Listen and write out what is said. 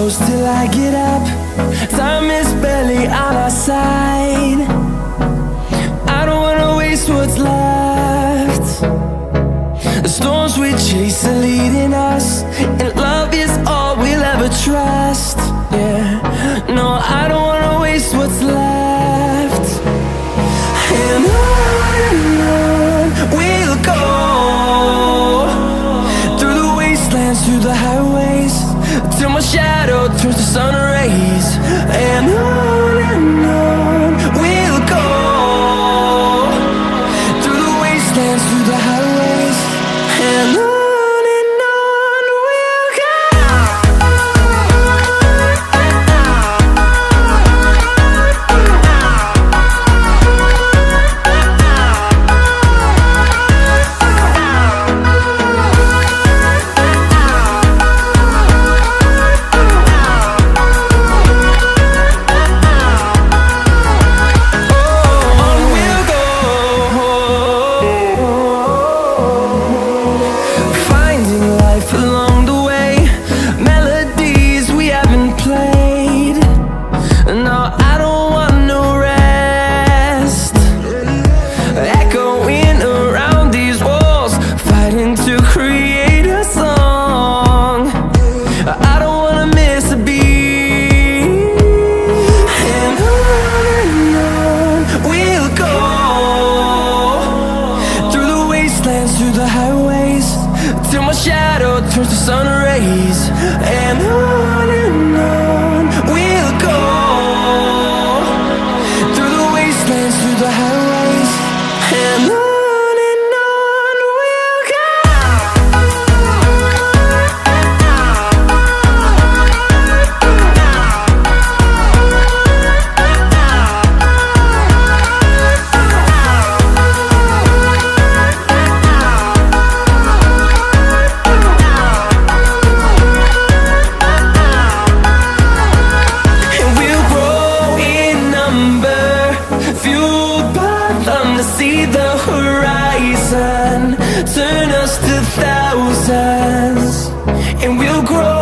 close till I get up. Time is barely on our side. I don't wanna waste what's left. The storms we chase are leading us, and love is all we'll ever trust. Yeah, no, I don't wanna waste what's left. And on we'll go, through the wastelands, through the highways, till my shadow turns to sun rays. And on we'll go, through the wastelands, through the highways, and on we'll go. Through the highways, till my shadow turns to sun rays. And on we'll go, through the wastelands, through the highways, and on we'll go. See the horizon turn us to thousands, and we'll grow